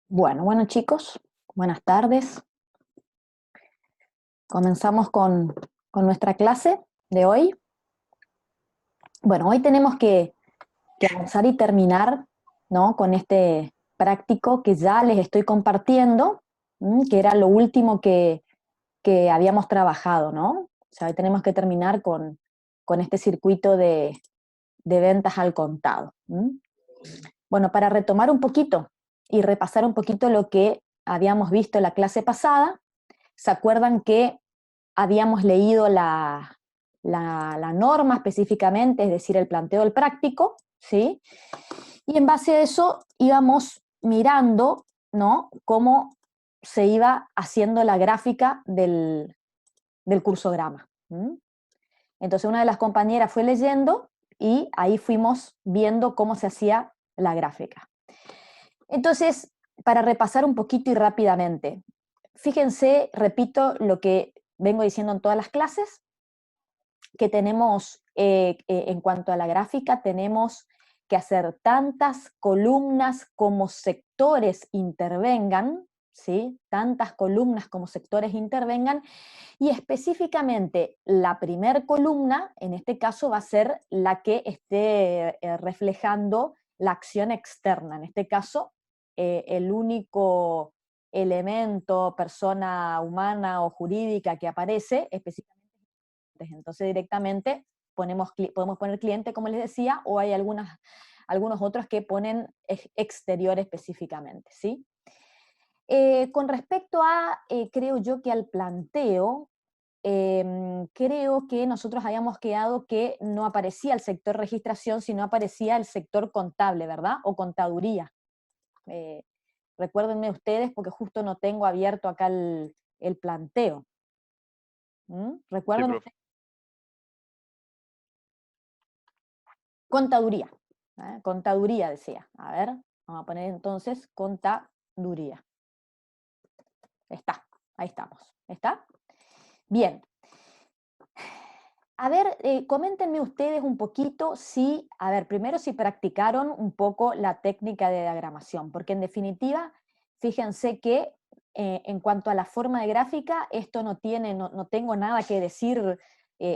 Bueno chicos, buenas tardes. Comenzamos con nuestra clase de hoy. Bueno, hoy tenemos que avanzar y terminar, ¿no?, con este práctico que ya les estoy compartiendo, que era lo último que habíamos trabajado, ¿no? O sea, hoy tenemos que terminar con este circuito de ventas al contado. Bueno, para retomar un poquito y repasar un poquito lo que habíamos visto en la clase pasada, ¿se acuerdan que habíamos leído la norma específicamente, es decir, el planteo del práctico, ¿sí? Y en base a eso íbamos mirando, ¿no?, cómo se iba haciendo la gráfica del cursograma. Entonces una de las compañeras fue leyendo y ahí fuimos viendo cómo se hacía la gráfica. Entonces, para repasar un poquito y rápidamente, fíjense, repito lo que vengo diciendo en todas las clases, que tenemos, en cuanto a la gráfica, tenemos que hacer tantas columnas como sectores intervengan, ¿sí? Tantas columnas como sectores intervengan, y específicamente la primer columna, en este caso, va a ser la que esté reflejando la acción externa. En este caso, el único elemento, persona humana o jurídica que aparece específicamente. Entonces directamente podemos poner cliente, como les decía, o hay algunos otros que ponen exterior específicamente, ¿sí? Con respecto a, creo yo que al planteo, creo que nosotros habíamos quedado que no aparecía el sector registración, sino aparecía el sector contable, ¿verdad? O contaduría. Eh, Recuérdenme ustedes, porque justo no tengo abierto acá el planteo. Sí, ¿Recuerdan profe. ustedes? Contaduría. Contaduría decía. A ver, vamos a poner entonces contaduría. Está, ahí estamos. ¿Está? Bien. A ver, coméntenme ustedes un poquito si, a ver, primero si practicaron un poco la técnica de diagramación, porque en definitiva, fíjense que en cuanto a la forma de gráfica, esto no tengo nada que decir.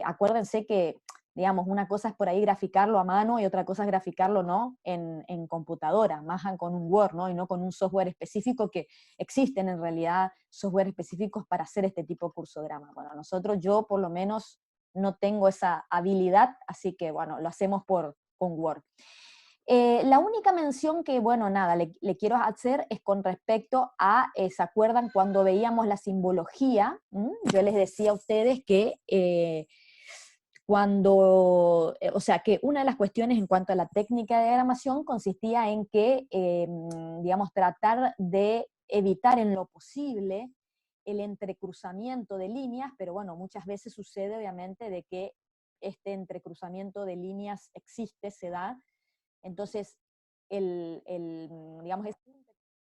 Acuérdense que, digamos, una cosa es por ahí graficarlo a mano y otra cosa es graficarlo, ¿no?, en computadora, más con un Word, ¿no?, y no con un software específico, que existen en realidad software específicos para hacer este tipo de cursograma. Bueno, yo por lo menos no tengo esa habilidad, así que bueno, lo hacemos con Word. La única mención que, bueno, nada, le quiero hacer es con respecto a, ¿se acuerdan cuando veíamos la simbología? Yo les decía a ustedes que o sea, que una de las cuestiones en cuanto a la técnica de diagramación consistía en que, digamos, tratar de evitar en lo posible el entrecruzamiento de líneas, pero bueno, muchas veces sucede obviamente de que este entrecruzamiento de líneas existe, se da. Entonces, digamos,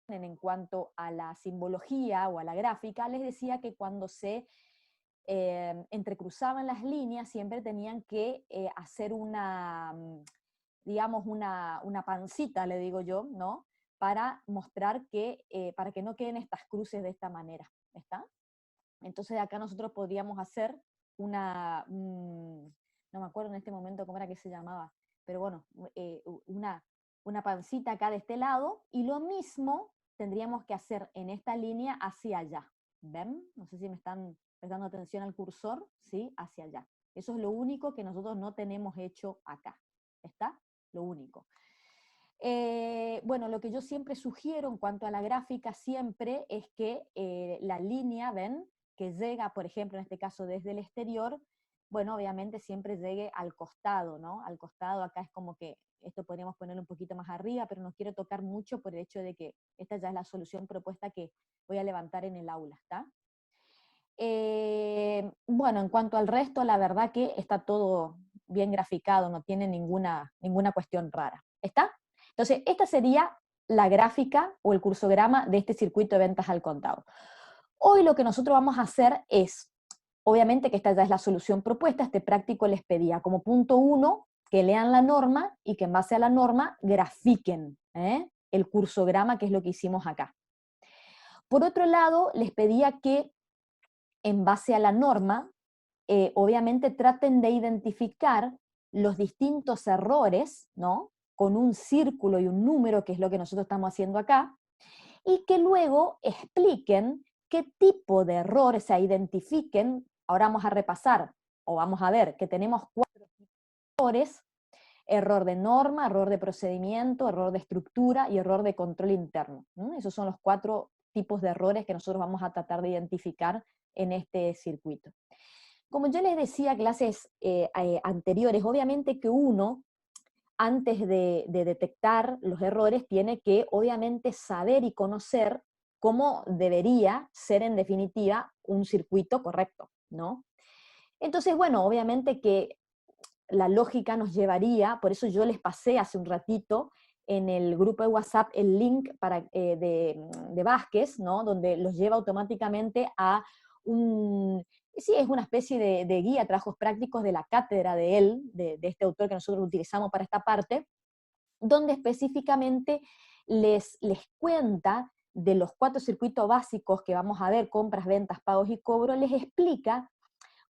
en cuanto a la simbología o a la gráfica, les decía que cuando se entrecruzaban las líneas siempre tenían que hacer digamos, una pancita, le digo yo, ¿no?, para mostrar que, para que no queden estas cruces de esta manera, ¿está? Entonces acá nosotros podríamos hacer no me acuerdo en este momento cómo era que se llamaba, pero bueno, una pancita acá de este lado, y lo mismo tendríamos que hacer en esta línea hacia allá. ¿Ven? No sé si me están prestando atención al cursor, ¿sí? Hacia allá. Eso es lo único que nosotros no tenemos hecho acá. ¿Está? Lo único. Bueno, lo que yo siempre sugiero en cuanto a la gráfica siempre es que la línea, ven, que llega, por ejemplo, en este caso desde el exterior, bueno, obviamente siempre llegue al costado, ¿no? Al costado, acá es como que esto podríamos ponerlo un poquito más arriba, pero no quiero tocar mucho por el hecho de que esta ya es la solución propuesta que voy a levantar en el aula, ¿está? Bueno, en cuanto al resto, la verdad que está todo bien graficado, no tiene ninguna cuestión rara. ¿Está? Entonces, esta sería la gráfica o el cursograma de este circuito de ventas al contado. Hoy lo que nosotros vamos a hacer es, obviamente que esta ya es la solución propuesta, este práctico les pedía como punto 1 que lean la norma y que en base a la norma grafiquen el cursograma, que es lo que hicimos acá. Por otro lado, les pedía que en base a la norma, obviamente traten de identificar los distintos errores, ¿no? Con un círculo y un número, que es lo que nosotros estamos haciendo acá, y que luego expliquen qué tipo de error, o sea, identifiquen, ahora vamos a repasar, o vamos a ver que tenemos 4 errores: error de norma, error de procedimiento, error de estructura y error de control interno. Esos son los 4 tipos de errores que nosotros vamos a tratar de identificar en este circuito. Como yo les decía clases anteriores, obviamente que uno, antes de detectar los errores, tiene que obviamente saber y conocer cómo debería ser en definitiva un circuito correcto, ¿no? Entonces, bueno, obviamente que la lógica nos llevaría, por eso yo les pasé hace un ratito en el grupo de WhatsApp el link de Vázquez, ¿no? Donde los lleva automáticamente a sí, es una especie de guía, trabajos prácticos de la cátedra de él, de este autor que nosotros utilizamos para esta parte, donde específicamente les cuenta de los 4 circuitos básicos que vamos a ver: compras, ventas, pagos y cobro. Les explica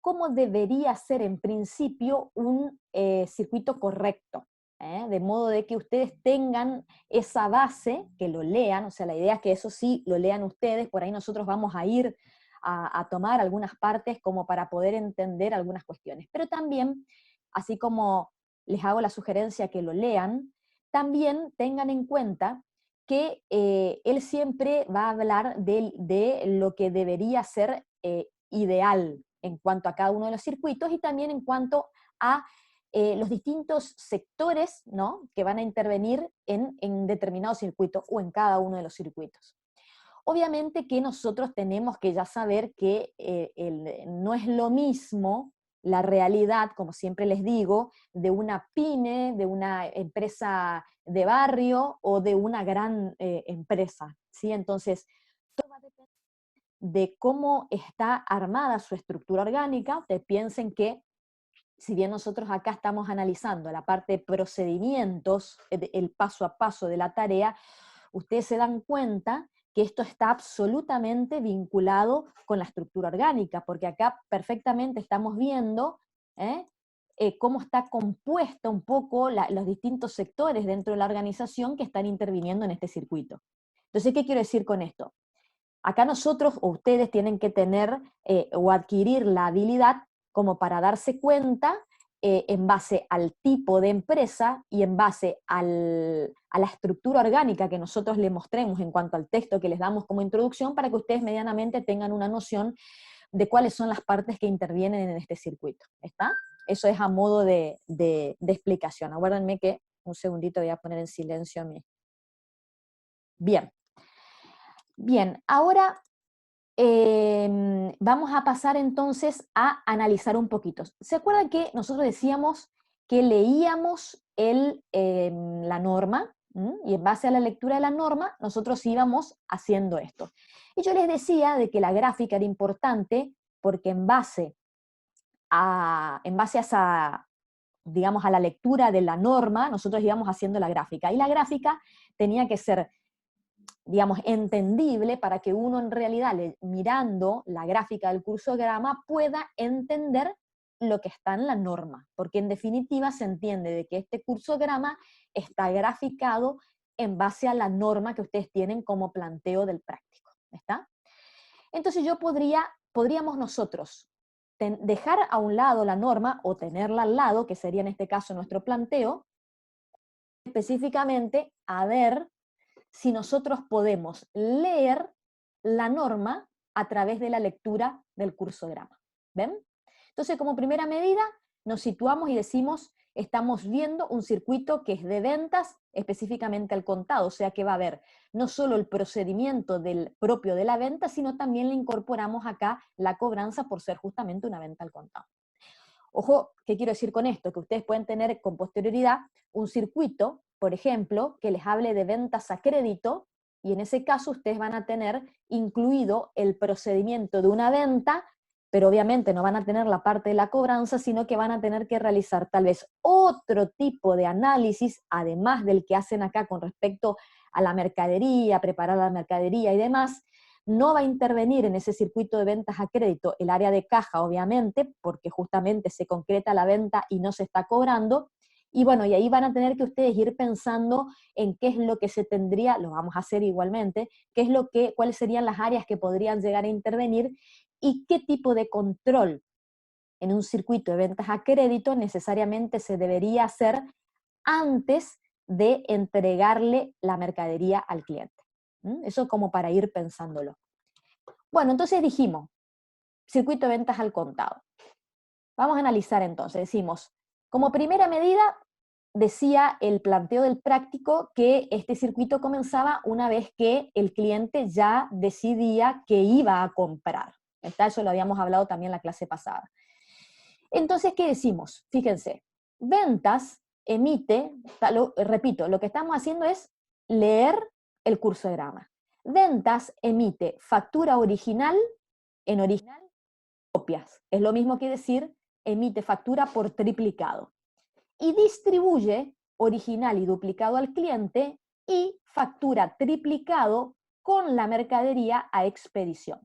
cómo debería ser en principio un circuito correcto, de modo de que ustedes tengan esa base, que lo lean, o sea, la idea es que eso sí lo lean ustedes, por ahí nosotros vamos a ir a tomar algunas partes como para poder entender algunas cuestiones, pero también, así como les hago la sugerencia que lo lean, también tengan en cuenta que él siempre va a hablar de lo que debería ser ideal en cuanto a cada uno de los circuitos y también en cuanto a los distintos sectores, ¿no?, que van a intervenir en determinado circuito o en cada uno de los circuitos. Obviamente que nosotros tenemos que ya saber que no es lo mismo la realidad, como siempre les digo, de una pyme, de una empresa de barrio o de una gran empresa, ¿sí? Entonces, todo va a depender de cómo está armada su estructura orgánica. Ustedes piensen que, si bien nosotros acá estamos analizando la parte de procedimientos, el paso a paso de la tarea, ustedes se dan cuenta que esto está absolutamente vinculado con la estructura orgánica, porque acá perfectamente estamos viendo cómo está compuesta un poco los distintos sectores dentro de la organización que están interviniendo en este circuito. Entonces, ¿qué quiero decir con esto? Acá nosotros o ustedes tienen que tener o adquirir la habilidad como para darse cuenta en base al tipo de empresa y en base a la estructura orgánica que nosotros les mostremos en cuanto al texto que les damos como introducción, para que ustedes medianamente tengan una noción de cuáles son las partes que intervienen en este circuito. ¿Está? Eso es a modo de explicación. Aguárdenme que un segundito voy a poner en silencio a mí. Bien. Bien, ahora vamos a pasar entonces a analizar un poquito. ¿Se acuerdan que nosotros decíamos que leíamos la norma? Y en base a la lectura de la norma, nosotros íbamos haciendo esto. Y yo les decía de que la gráfica era importante porque en base a esa, digamos, a la lectura de la norma, nosotros íbamos haciendo la gráfica. Y la gráfica tenía que ser, digamos, entendible para que uno en realidad, mirando la gráfica del cursograma, pueda entender lo que está en la norma, porque en definitiva se entiende de que este cursograma está graficado en base a la norma que ustedes tienen como planteo del práctico, ¿está? Entonces podríamos nosotros dejar a un lado la norma o tenerla al lado, que sería en este caso nuestro planteo, específicamente a ver si nosotros podemos leer la norma a través de la lectura del cursograma. ¿Ven? Entonces, como primera medida, nos situamos y decimos, estamos viendo un circuito que es de ventas específicamente al contado, o sea que va a haber no solo el procedimiento propio de la venta, sino también le incorporamos acá la cobranza por ser justamente una venta al contado. Ojo, ¿qué quiero decir con esto? Que ustedes pueden tener con posterioridad un circuito, por ejemplo, que les hable de ventas a crédito, y en ese caso ustedes van a tener incluido el procedimiento de una venta, pero obviamente no van a tener la parte de la cobranza, sino que van a tener que realizar tal vez otro tipo de análisis, además del que hacen acá con respecto a la mercadería, preparar la mercadería y demás, no va a intervenir en ese circuito de ventas a crédito el área de caja, obviamente, porque justamente se concreta la venta y no se está cobrando. Y bueno, y ahí van a tener que ustedes ir pensando en qué es lo que se tendría, lo vamos a hacer igualmente, cuáles serían las áreas que podrían llegar a intervenir y qué tipo de control en un circuito de ventas a crédito necesariamente se debería hacer antes de entregarle la mercadería al cliente. Eso como para ir pensándolo. Bueno, entonces dijimos, circuito de ventas al contado. Vamos a analizar entonces, decimos, como primera medida, decía el planteo del práctico que este circuito comenzaba una vez que el cliente ya decidía que iba a comprar. Eso lo habíamos hablado también en la clase pasada. Entonces, ¿qué decimos? Fíjense, ventas emite, repito, lo que estamos haciendo es leer el curso de grama. Ventas emite factura original en original copias. Es lo mismo que decir emite factura por triplicado. Y distribuye original y duplicado al cliente y factura triplicado con la mercadería a expedición.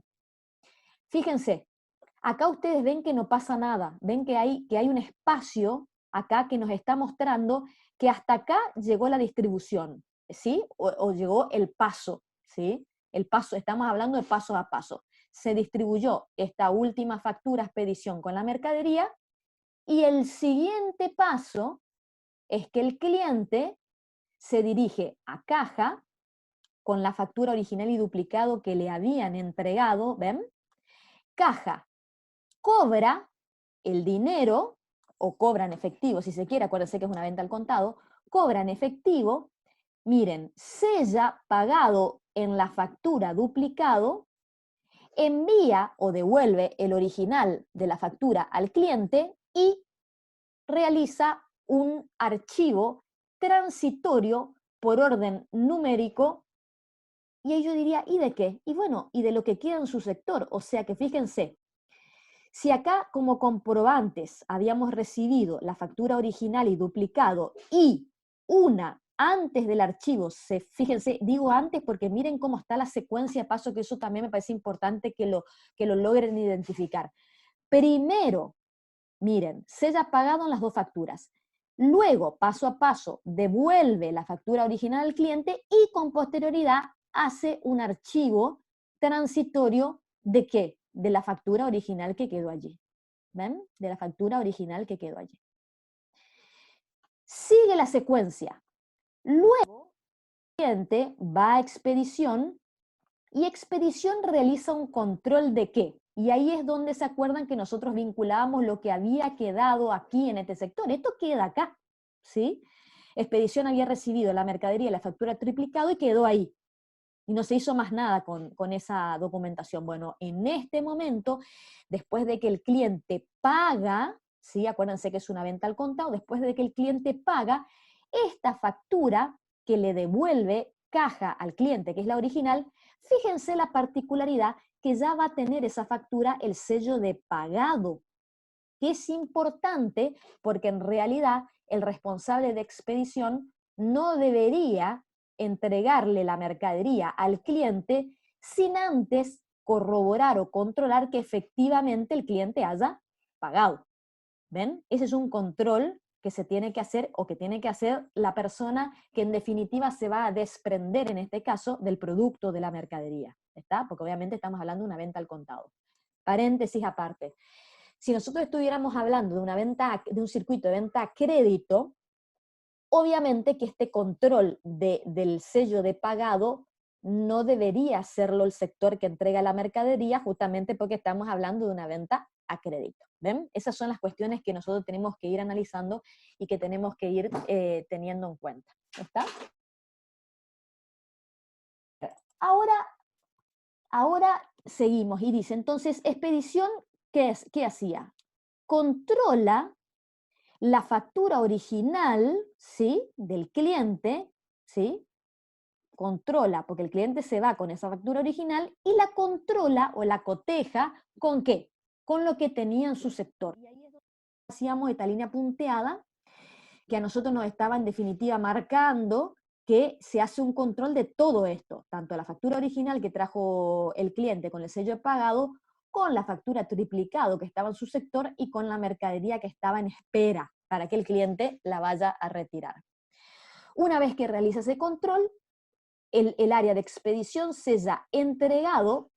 Fíjense, acá ustedes ven que no pasa nada, ven que hay un espacio acá que nos está mostrando que hasta acá llegó la distribución, ¿sí? O llegó el paso, ¿sí? El paso, estamos hablando de paso a paso. Se distribuyó esta última factura expedición con la mercadería y el siguiente paso es que el cliente se dirige a caja con la factura original y duplicado que le habían entregado, ¿ven? Caja cobra el dinero, o cobra en efectivo, si se quiere, acuérdense que es una venta al contado, cobra en efectivo, miren, sella pagado en la factura duplicado, envía o devuelve el original de la factura al cliente y realiza un archivo transitorio por orden numérico. Y ahí yo diría, ¿y de qué? Y bueno, y de lo que queda en su sector. O sea que fíjense, si acá como comprobantes habíamos recibido la factura original y duplicado y una antes del archivo, fíjense, digo antes porque miren cómo está la secuencia de paso, que eso también me parece importante que lo logren identificar. Primero, miren, sella pagado en las dos facturas. Luego, paso a paso, devuelve la factura original al cliente y con posterioridad hace un archivo transitorio ¿de qué? De la factura original que quedó allí. ¿Ven? De la factura original que quedó allí. Sigue la secuencia. Luego, el cliente va a expedición y expedición realiza un control de qué. Y ahí es donde se acuerdan que nosotros vinculábamos lo que había quedado aquí en este sector. Esto queda acá, ¿sí? Expedición había recibido la mercadería, la factura triplicado y quedó ahí. Y no se hizo más nada con esa documentación. Bueno, en este momento, después de que el cliente paga, ¿sí? Acuérdense que es una venta al contado, después de que el cliente paga, esta factura que le devuelve caja al cliente, que es la original, fíjense la particularidad que ya va a tener esa factura el sello de pagado, que es importante porque en realidad el responsable de expedición no debería entregarle la mercadería al cliente sin antes corroborar o controlar que efectivamente el cliente haya pagado. ¿Ven? Ese es un control que se tiene que hacer o que tiene que hacer la persona que en definitiva se va a desprender en este caso del producto de la mercadería, ¿está? Porque obviamente estamos hablando de una venta al contado. Paréntesis aparte. Si nosotros estuviéramos hablando de una venta, de un circuito de venta a crédito, obviamente que este control del sello de pagado no debería hacerlo el sector que entrega la mercadería, justamente porque estamos hablando de una venta a crédito. ¿Ven? Esas son las cuestiones que nosotros tenemos que ir analizando y que tenemos que ir teniendo en cuenta. ¿Está? Ahora seguimos y dice, entonces, expedición, ¿qué hacía? Controla la factura original, ¿sí? Del cliente, ¿sí? Controla, porque el cliente se va con esa factura original y la controla o la coteja, ¿con qué? Con lo que tenía en su sector. Y ahí es donde hacíamos esta línea punteada, que a nosotros nos estaba en definitiva marcando que se hace un control de todo esto, tanto la factura original que trajo el cliente con el sello de pagado, con la factura triplicado que estaba en su sector y con la mercadería que estaba en espera para que el cliente la vaya a retirar. Una vez que realiza ese control, el área de expedición sella entregado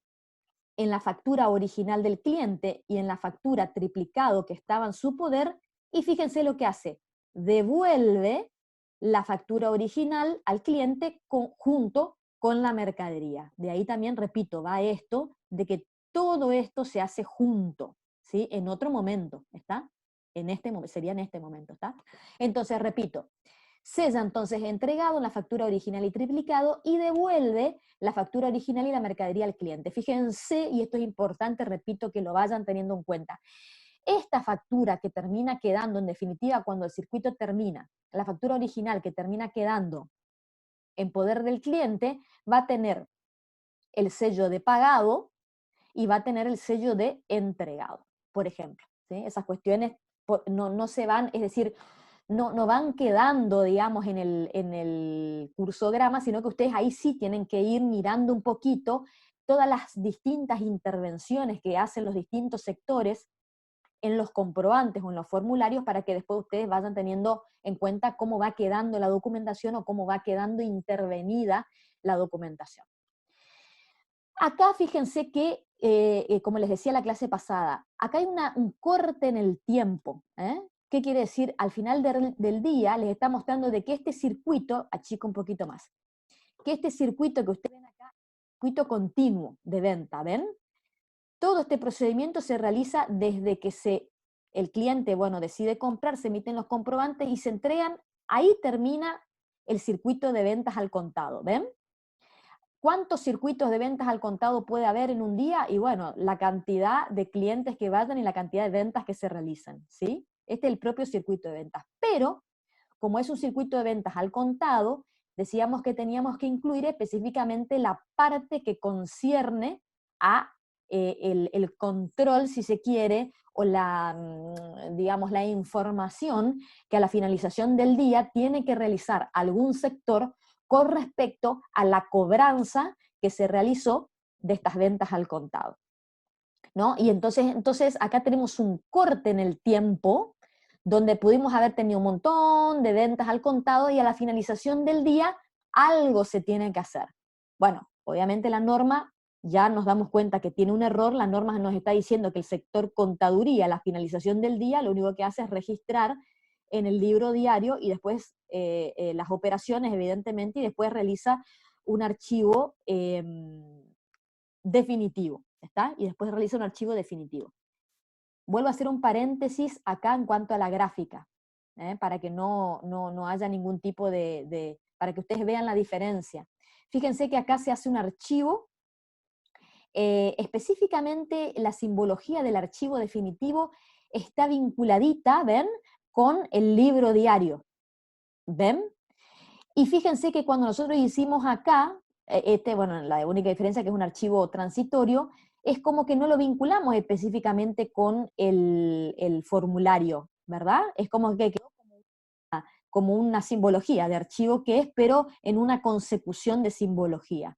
en la factura original del cliente y en la factura triplicado que estaba en su poder, y fíjense lo que hace, devuelve la factura original al cliente junto con la mercadería. De ahí también, repito, va esto de que todo esto se hace junto, ¿sí? En otro momento, ¿está? Sería en este momento, ¿está? Entonces, repito, sella entonces entregado la factura original y triplicado y devuelve la factura original y la mercadería al cliente. Fíjense, y esto es importante, repito, que lo vayan teniendo en cuenta. Esta factura que termina quedando, en definitiva, cuando el circuito termina, la factura original que termina quedando en poder del cliente, va a tener el sello de pagado y va a tener el sello de entregado, por ejemplo. ¿Sí? Esas cuestiones no se van, es decir, no van quedando, digamos, en el cursograma, sino que ustedes ahí sí tienen que ir mirando un poquito todas las distintas intervenciones que hacen los distintos sectores en los comprobantes o en los formularios para que después ustedes vayan teniendo en cuenta cómo va quedando la documentación o cómo va quedando intervenida la documentación. Acá fíjense que, como les decía la clase pasada, acá hay un corte en el tiempo. ¿Qué quiere decir? Al final del día les está mostrando de que este circuito, achico un poquito más, que este circuito que ustedes ven acá, circuito continuo de venta, ¿ven? Todo este procedimiento se realiza desde que el cliente, bueno, decide comprar, se emiten los comprobantes y se entregan, ahí termina el circuito de ventas al contado, ¿ven? ¿Cuántos circuitos de ventas al contado puede haber en un día? Y bueno, la cantidad de clientes que vayan y la cantidad de ventas que se realizan, ¿sí? Este es el propio circuito de ventas. Pero, como es un circuito de ventas al contado, decíamos que teníamos que incluir específicamente la parte que concierne a el control, si se quiere, o digamos, la información que a la finalización del día tiene que realizar algún sector con respecto a la cobranza que se realizó de estas ventas al contado, ¿no? Y entonces acá tenemos un corte en el tiempo donde pudimos haber tenido un montón de ventas al contado y a la finalización del día algo se tiene que hacer. Bueno, obviamente la norma, ya nos damos cuenta que tiene un error, la norma nos está diciendo que el sector contaduría a la finalización del día lo único que hace es registrar en el libro diario y después las operaciones, evidentemente, y después realiza un archivo definitivo, ¿está? Y después realiza un archivo definitivo. Vuelvo a hacer un paréntesis acá en cuanto a la gráfica, para que no haya ningún tipo para que ustedes vean la diferencia. Fíjense que acá se hace un archivo, específicamente la simbología del archivo definitivo está vinculadita, ¿ven?, con el libro diario, ¿ven? Y fíjense que cuando nosotros hicimos acá, bueno, la única diferencia que es un archivo transitorio, es como que no lo vinculamos específicamente con el formulario, ¿verdad? Es como que quedó como una simbología de archivo que es, pero en una consecución de simbología.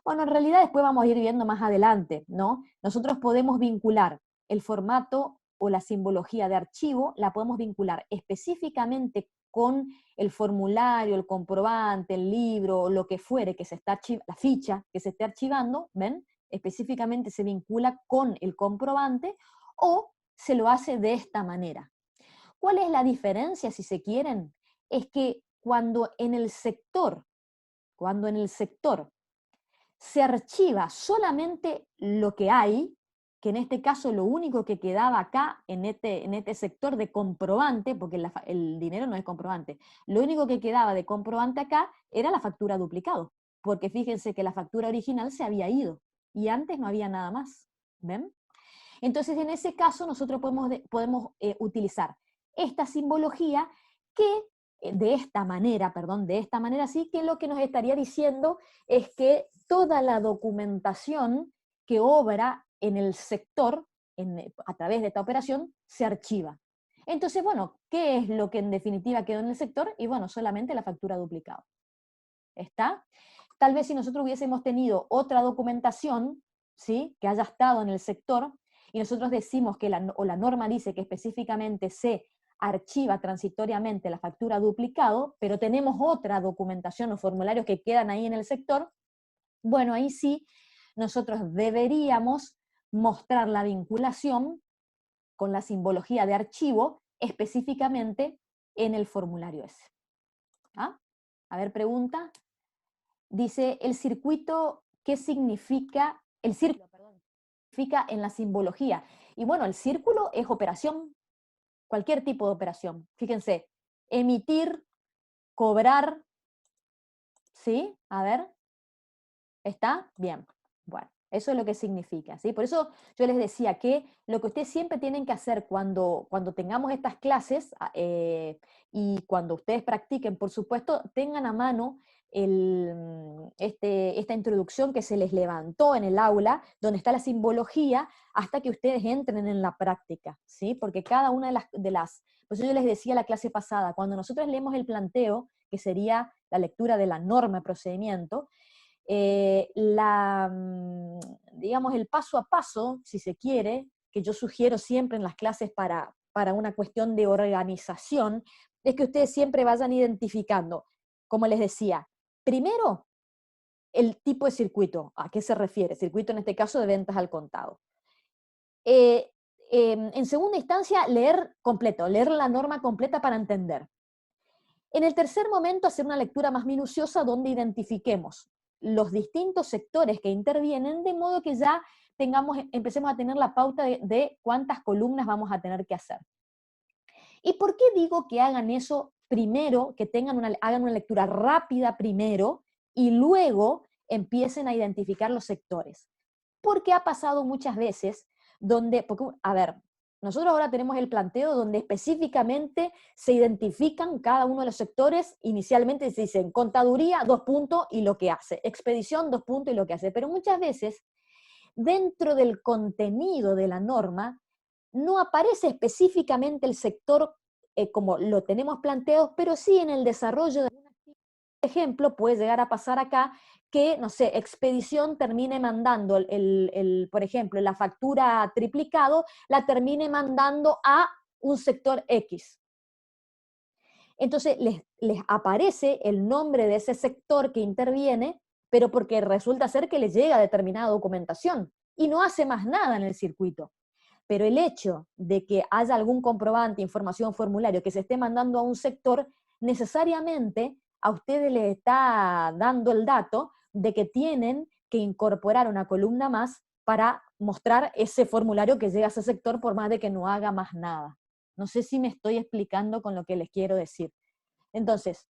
Bueno, en realidad después vamos a ir viendo más adelante, ¿no? Nosotros podemos vincular el formato o la simbología de archivo, la podemos vincular específicamente con el formulario, el comprobante, el libro, lo que fuere que se está la ficha que se esté archivando, ¿ven? Específicamente se vincula con el comprobante o se lo hace de esta manera. ¿Cuál es la diferencia, si se quieren? Es que cuando en el sector se archiva solamente lo que hay, que en este caso lo único que quedaba acá, en este sector de comprobante, porque el dinero no es comprobante, lo único que quedaba de comprobante acá era la factura duplicado, porque fíjense que la factura original se había ido, y antes no había nada más, ¿ven? Entonces en ese caso nosotros podemos utilizar esta simbología que de esta manera sí, que lo que nos estaría diciendo es que toda la documentación que obra en el sector, a través de esta operación, se archiva. Entonces, bueno, ¿qué es lo que en definitiva quedó en el sector? Y bueno, solamente la factura duplicada. ¿Está? Tal vez si nosotros hubiésemos tenido otra documentación, ¿sí?, que haya estado en el sector, y nosotros decimos que la norma dice que específicamente se archiva transitoriamente la factura duplicado, pero tenemos otra documentación o formularios que quedan ahí en el sector, bueno, ahí sí nosotros deberíamos mostrar la vinculación con la simbología de archivo específicamente en el formulario ese. ¿Ah? A ver, pregunta. Dice, el circuito, ¿qué significa? El círculo, perdón, significa en la simbología. Y bueno, el círculo es operación, cualquier tipo de operación. Fíjense, emitir, cobrar, ¿sí? A ver, ¿está? Bien. Bueno, eso es lo que significa, ¿sí? Por eso yo les decía que lo que ustedes siempre tienen que hacer cuando tengamos estas clases y cuando ustedes practiquen, por supuesto, tengan a mano esta introducción que se les levantó en el aula, donde está la simbología, hasta que ustedes entren en la práctica, ¿sí? Porque cada una por eso yo les decía la clase pasada, cuando nosotros leemos el planteo, que sería la lectura de la norma de procedimiento, digamos, el paso a paso, si se quiere, que yo sugiero siempre en las clases para una cuestión de organización, es que ustedes siempre vayan identificando, como les decía, primero, el tipo de circuito, ¿a qué se refiere? Circuito en este caso de ventas al contado. En segunda instancia, leer completo, leer la norma completa para entender. En el tercer momento, hacer una lectura más minuciosa donde identifiquemos los distintos sectores que intervienen, de modo que ya empecemos a tener la pauta de cuántas columnas vamos a tener que hacer. ¿Y por qué digo que hagan eso primero, que hagan una lectura rápida primero y luego empiecen a identificar los sectores? Porque ha pasado muchas veces a ver, nosotros ahora tenemos el planteo donde específicamente se identifican cada uno de los sectores, inicialmente se dicen contaduría, 2 puntos, y lo que hace, expedición, 2 puntos, y lo que hace, pero muchas veces dentro del contenido de la norma no aparece específicamente el sector como lo tenemos planteado, pero sí en el desarrollo de ejemplo, puede llegar a pasar acá que, no sé, Expedición termine mandando, por ejemplo, la factura triplicado, la termine mandando a un sector X. Entonces les aparece el nombre de ese sector que interviene, pero porque resulta ser que les llega determinada documentación y no hace más nada en el circuito. Pero el hecho de que haya algún comprobante, información, formulario que se esté mandando a un sector, necesariamente a ustedes les está dando el dato de que tienen que incorporar una columna más para mostrar ese formulario que llega a ese sector por más de que no haga más nada. No sé si me estoy explicando con lo que les quiero decir. Entonces,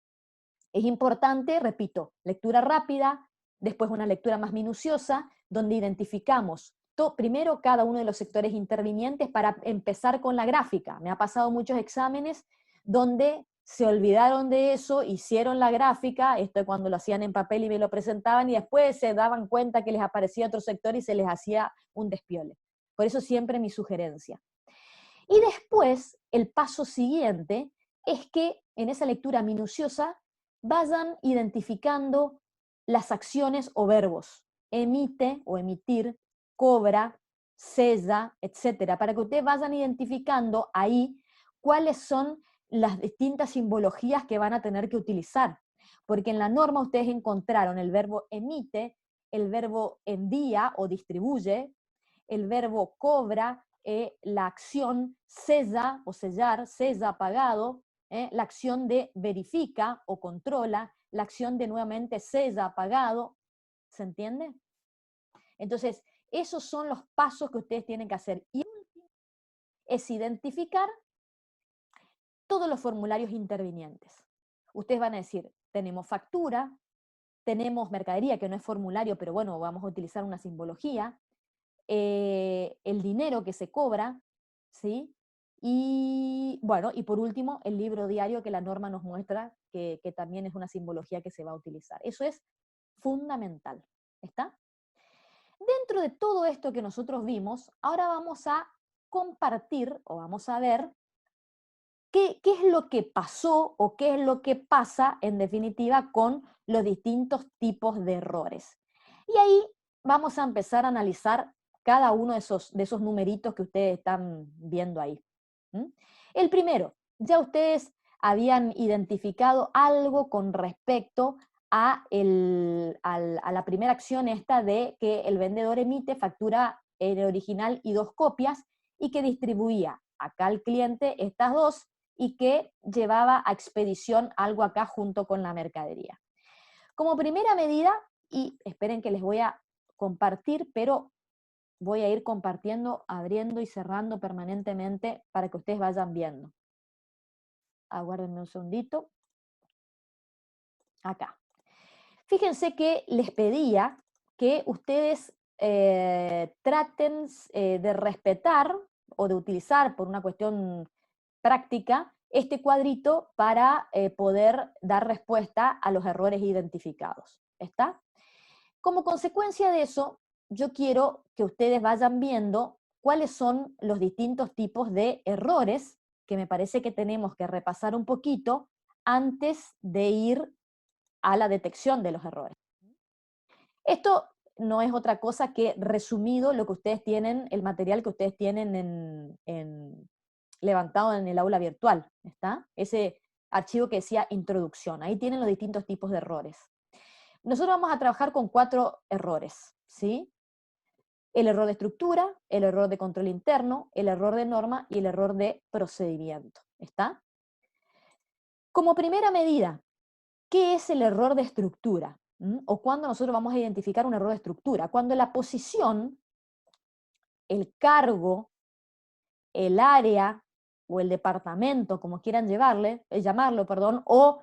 es importante, repito, lectura rápida, después una lectura más minuciosa, donde identificamos primero cada uno de los sectores intervinientes para empezar con la gráfica. Me ha pasado muchos exámenes donde se olvidaron de eso, hicieron la gráfica, esto es cuando lo hacían en papel y me lo presentaban, y después se daban cuenta que les aparecía otro sector y se les hacía un despiole. Por eso siempre mi sugerencia. Y después, el paso siguiente es que en esa lectura minuciosa vayan identificando las acciones o verbos. Emite o emitir, cobra, sella, etcétera, para que ustedes vayan identificando ahí cuáles son las distintas simbologías que van a tener que utilizar. Porque en la norma ustedes encontraron el verbo emite, el verbo envía o distribuye, el verbo cobra, la acción sella o sellar, sella pagado, la acción de verifica o controla, la acción de nuevamente sella pagado, ¿se entiende? Entonces, esos son los pasos que ustedes tienen que hacer. Y último es identificar todos los formularios intervinientes. Ustedes van a decir, tenemos factura, tenemos mercadería, que no es formulario, pero bueno, vamos a utilizar una simbología, el dinero que se cobra, ¿sí? Y bueno, y por último, el libro diario que la norma nos muestra, que también es una simbología que se va a utilizar. Eso es fundamental, ¿está? Dentro de todo esto que nosotros vimos, ahora vamos a compartir o vamos a ver qué es lo que pasó o qué es lo que pasa, en definitiva, con los distintos tipos de errores. Y ahí vamos a empezar a analizar cada uno de esos numeritos que ustedes están viendo ahí. ¿Mm? El primero, ya ustedes habían identificado algo con respecto a la primera acción esta de que el vendedor emite factura el original y 2 copias, y que distribuía acá al cliente estas 2 y que llevaba a expedición algo acá junto con la mercadería. Como primera medida, y esperen que les voy a compartir, pero voy a ir compartiendo, abriendo y cerrando permanentemente para que ustedes vayan viendo. Aguárdenme un segundito. Acá. Fíjense que les pedía que ustedes traten de respetar o de utilizar, por una cuestión práctica, este cuadrito para poder dar respuesta a los errores identificados. ¿Está? Como consecuencia de eso, yo quiero que ustedes vayan viendo cuáles son los distintos tipos de errores que me parece que tenemos que repasar un poquito antes de ir a la detección de los errores. Esto no es otra cosa que resumido lo que ustedes tienen, el material que ustedes tienen levantado en el aula virtual, ¿está? Ese archivo que decía introducción, ahí tienen los distintos tipos de errores. Nosotros vamos a trabajar con 4 errores, ¿sí? El error de estructura, el error de control interno, el error de norma y el error de procedimiento, ¿está? Como primera medida, ¿qué es el error de estructura? O cuando nosotros vamos a identificar un error de estructura. Cuando la posición, el cargo, el área o el departamento, como quieran llamarlo, o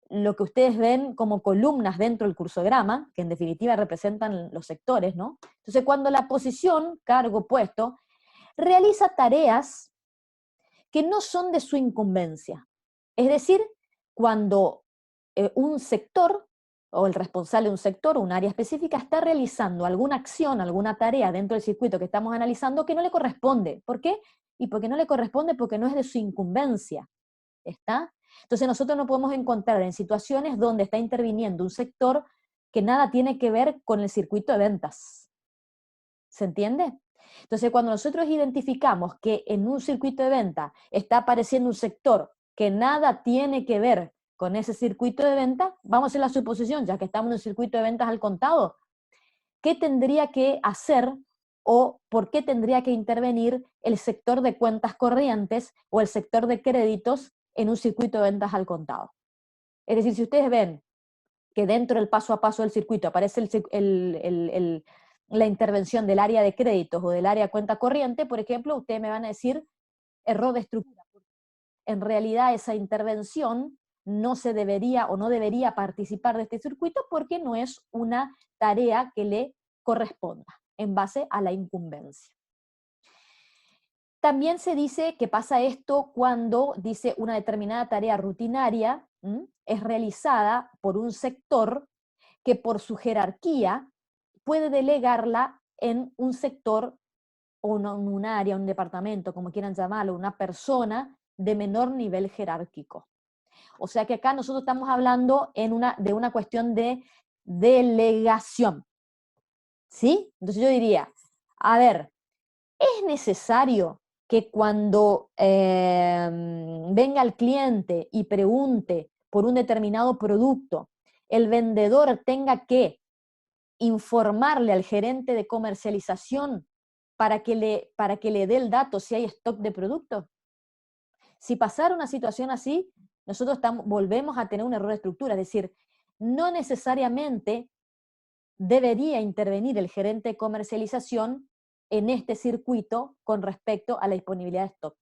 lo que ustedes ven como columnas dentro del cursograma, que en definitiva representan los sectores, ¿no? Entonces, cuando la posición, cargo, puesto, realiza tareas que no son de su incumbencia. Es decir, cuando un sector o el responsable de un sector o un área específica está realizando alguna acción, alguna tarea dentro del circuito que estamos analizando que no le corresponde. ¿Por qué? Y porque no le corresponde porque no es de su incumbencia. ¿Está? Entonces nosotros no podemos encontrar en situaciones donde está interviniendo un sector que nada tiene que ver con el circuito de ventas. ¿Se entiende? Entonces cuando nosotros identificamos que en un circuito de venta está apareciendo un sector que nada tiene que ver con ese circuito de venta, vamos a hacer la suposición, ya que estamos en un circuito de ventas al contado, ¿qué tendría que hacer o por qué tendría que intervenir el sector de cuentas corrientes o el sector de créditos en un circuito de ventas al contado? Es decir, si ustedes ven que dentro del paso a paso del circuito aparece la intervención del área de créditos o del área de cuenta corriente, por ejemplo, ustedes me van a decir error de estructura. En realidad esa intervención no se debería o no debería participar de este circuito porque no es una tarea que le corresponda en base a la incumbencia. También se dice que pasa esto cuando dice una determinada tarea rutinaria es realizada por un sector que por su jerarquía puede delegarla en un sector o un área, un departamento, como quieran llamarlo, una persona de menor nivel jerárquico. O sea que acá nosotros estamos hablando de una cuestión de delegación. ¿Sí? Entonces yo diría, a ver, ¿es necesario que cuando venga el cliente y pregunte por un determinado producto, el vendedor tenga que informarle al gerente de comercialización para que le dé el dato si hay stock de producto? Si pasara una situación así, nosotros volvemos a tener un error de estructura, es decir, no necesariamente debería intervenir el gerente de comercialización en este circuito con respecto a la disponibilidad de stock,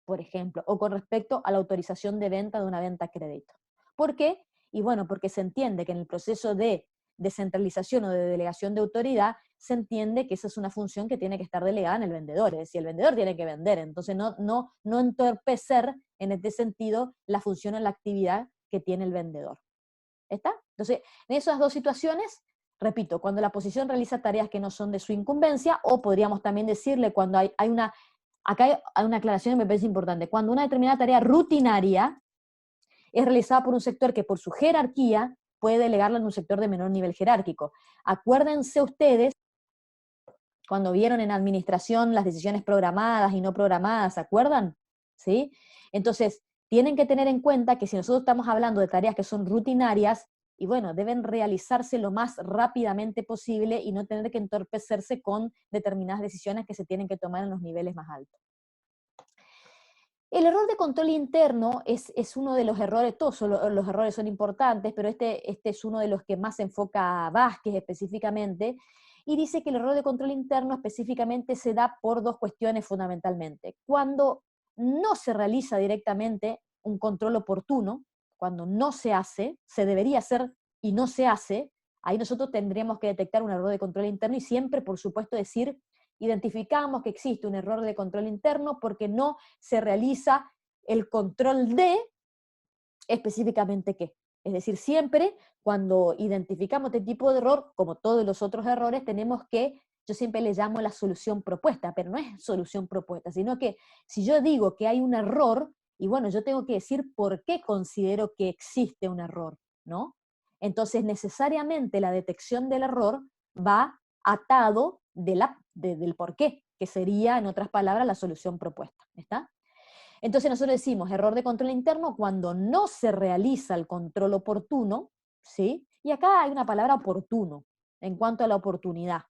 por ejemplo, o con respecto a la autorización de venta de una venta a crédito. ¿Por qué? Y bueno, porque se entiende que en el proceso de descentralización o de delegación de autoridad, se entiende que esa es una función que tiene que estar delegada en el vendedor, es decir, el vendedor tiene que vender, entonces no entorpecer en este sentido la función o la actividad que tiene el vendedor. ¿Está? Entonces, en esas dos situaciones, repito, cuando la posición realiza tareas que no son de su incumbencia, o podríamos también decirle cuando hay una acá hay una aclaración que me parece importante. Cuando una determinada tarea rutinaria es realizada por un sector que por su jerarquía puede delegarla en un sector de menor nivel jerárquico. Acuérdense ustedes, cuando vieron en administración las decisiones programadas y no programadas, ¿se acuerdan? ¿Sí? Entonces, tienen que tener en cuenta que si nosotros estamos hablando de tareas que son rutinarias, y bueno, deben realizarse lo más rápidamente posible y no tener que entorpecerse con determinadas decisiones que se tienen que tomar en los niveles más altos. El error de control interno es uno de los errores, todos los errores son importantes, pero este es uno de los que más se enfoca a Vázquez específicamente, y dice que el error de control interno específicamente se da por dos cuestiones fundamentalmente. Cuando no se realiza directamente un control oportuno, cuando no se hace, se debería hacer y no se hace, ahí nosotros tendríamos que detectar un error de control interno y siempre, por supuesto, decir, identificamos que existe un error de control interno porque no se realiza el control de específicamente qué. Es decir, siempre cuando identificamos este tipo de error, como todos los otros errores, tenemos que, yo siempre le llamo la solución propuesta, pero no es solución propuesta, sino que si yo digo que hay un error, y bueno, yo tengo que decir por qué considero que existe un error, ¿no? Entonces, necesariamente la detección del error va atado del por qué, que sería, en otras palabras, la solución propuesta, ¿está? Entonces nosotros decimos error de control interno cuando no se realiza el control oportuno, ¿sí? Y acá hay una palabra oportuno, en cuanto a la oportunidad.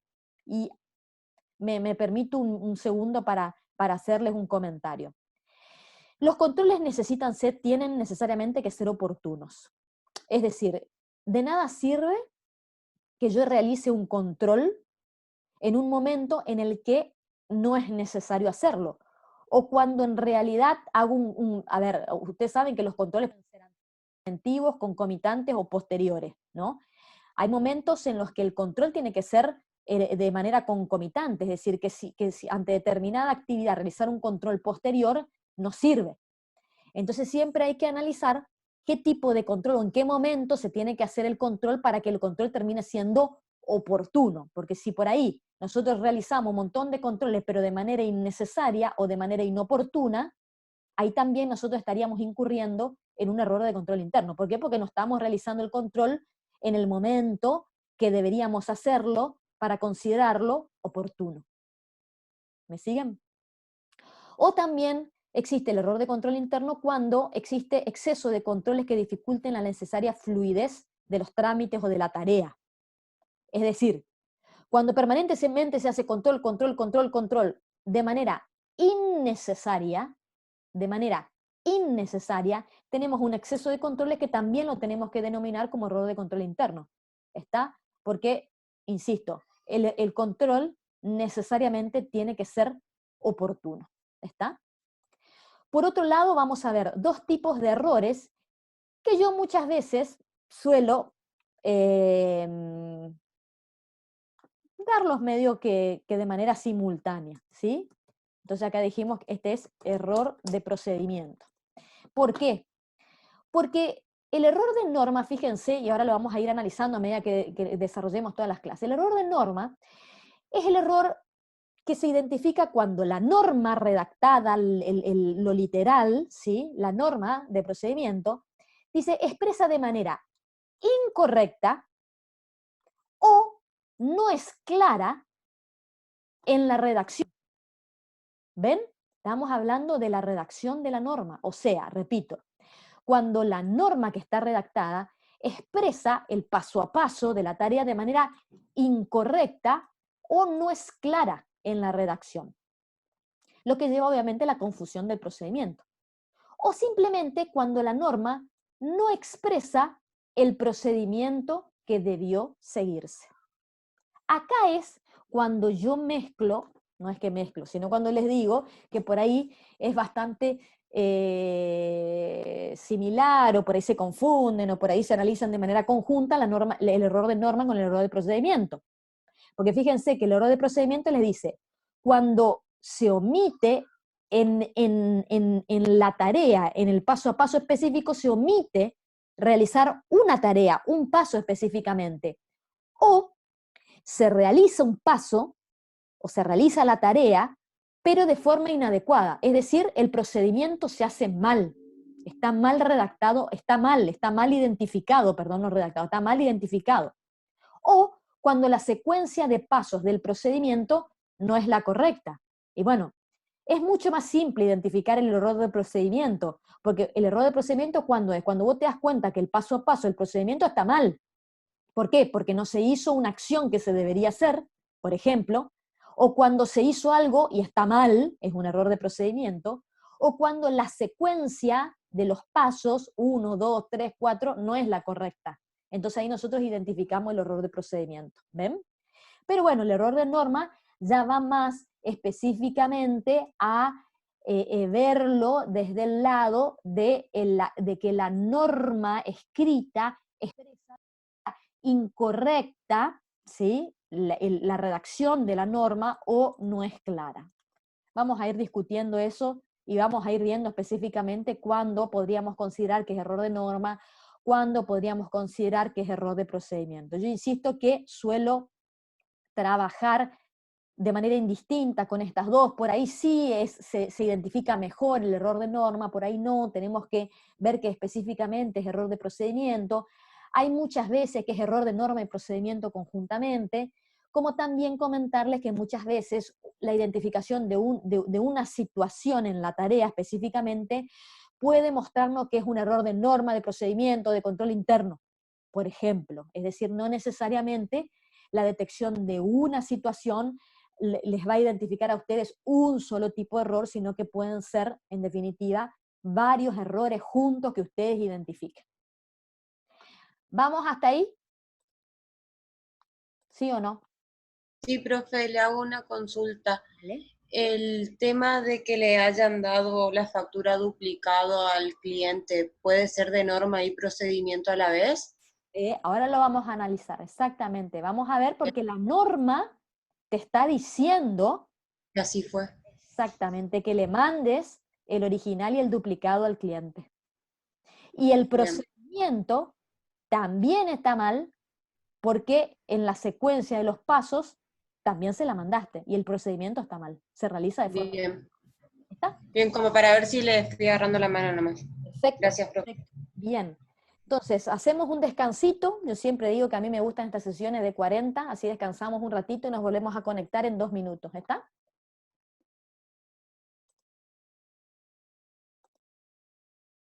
Y me permito un segundo para hacerles un comentario. Los controles tienen necesariamente que ser oportunos. Es decir, de nada sirve que yo realice un control en un momento en el que no es necesario hacerlo. O cuando en realidad hago a ver, ustedes saben que los controles pueden ser preventivos, concomitantes o posteriores, ¿no? Hay momentos en los que el control tiene que ser de manera concomitante, es decir, que si ante determinada actividad realizar un control posterior no sirve. Entonces siempre hay que analizar qué tipo de control o en qué momento se tiene que hacer el control para que el control termine siendo oportuno, porque si por ahí nosotros realizamos un montón de controles pero de manera innecesaria o de manera inoportuna, ahí también nosotros estaríamos incurriendo en un error de control interno. ¿Por qué? Porque no estamos realizando el control en el momento que deberíamos hacerlo para considerarlo oportuno. ¿Me siguen? O también existe el error de control interno cuando existe exceso de controles que dificulten la necesaria fluidez de los trámites o de la tarea. Es decir, cuando permanentemente se hace control, control, control, control de manera innecesaria, tenemos un exceso de controles que también lo tenemos que denominar como error de control interno. ¿Está? Porque, insisto, el control necesariamente tiene que ser oportuno. ¿Está? Por otro lado, vamos a ver dos tipos de errores que yo muchas veces suelo darlos medio que de manera simultánea, ¿sí? Entonces acá dijimos que este es error de procedimiento. ¿Por qué? Porque el error de norma, fíjense, y ahora lo vamos a ir analizando a medida que desarrollemos todas las clases, el error de norma es el error que se identifica cuando la norma redactada, lo literal, ¿sí? La norma de procedimiento, dice expresa de manera incorrecta o no es clara en la redacción. ¿Ven? Estamos hablando de la redacción de la norma. O sea, repito, cuando la norma que está redactada expresa el paso a paso de la tarea de manera incorrecta o no es clara en la redacción, lo que lleva obviamente a la confusión del procedimiento. O simplemente cuando la norma no expresa el procedimiento que debió seguirse. Acá es cuando yo mezclo, no es que mezclo, sino cuando les digo que por ahí es bastante similar, o por ahí se confunden, o por ahí se analizan de manera conjunta el error de norma con el error de procedimiento. Porque fíjense que el error de procedimiento les dice, cuando se omite en la tarea, en el paso a paso específico, se omite realizar una tarea, un paso específicamente, o se realiza un paso, o se realiza la tarea, pero de forma inadecuada. Es decir, el procedimiento se hace mal, está mal redactado, está mal identificado, perdón, no redactado, está mal identificado. O cuando la secuencia de pasos del procedimiento no es la correcta. Y bueno, es mucho más simple identificar el error de procedimiento, porque el error de procedimiento, ¿cuándo es? Cuando vos te das cuenta que el paso a paso del procedimiento está mal. ¿Por qué? Porque no se hizo una acción que se debería hacer, por ejemplo, o cuando se hizo algo y está mal, es un error de procedimiento, o cuando la secuencia de los pasos, 1, 2, 3, 4, no es la correcta. Entonces ahí nosotros identificamos el error de procedimiento, ¿ven? Pero bueno, el error de norma ya va más específicamente a verlo desde el lado de que la norma escrita expresa incorrecta, ¿sí? La redacción de la norma o no es clara. Vamos a ir discutiendo eso y vamos a ir viendo específicamente cuándo podríamos considerar que es error de norma, cuándo podríamos considerar que es error de procedimiento. Yo insisto que suelo trabajar de manera indistinta con estas dos, por ahí sí se identifica mejor el error de norma, por ahí no, tenemos que ver que específicamente es error de procedimiento. Hay muchas veces que es error de norma y procedimiento conjuntamente, como también comentarles que muchas veces la identificación de una situación en la tarea específicamente puede mostrarnos que es un error de norma, de procedimiento, de control interno, por ejemplo. Es decir, no necesariamente la detección de una situación les va a identificar a ustedes un solo tipo de error, sino que pueden ser, en definitiva, varios errores juntos que ustedes identifiquen. ¿Vamos hasta ahí? ¿Sí o no? Sí, profe, le hago una consulta. ¿Vale? El tema de que le hayan dado la factura duplicado al cliente, ¿puede ser de norma y procedimiento a la vez? Ahora lo vamos a analizar, exactamente. Vamos a ver porque la norma te está diciendo Y así fue. exactamente que le mandes el original y el duplicado al cliente. Y el Bien, procedimiento también está mal porque en la secuencia de los pasos también se la mandaste y el procedimiento está mal. Se realiza de forma... bien. ¿Está? Bien, como para ver si le estoy agarrando la mano nomás. Perfecto, Gracias, profe. perfecto. Bien. Entonces, hacemos un descansito. Yo siempre digo que a mí me gustan estas sesiones de 40, así descansamos un ratito y nos volvemos a conectar en 2 minutos. ¿Está?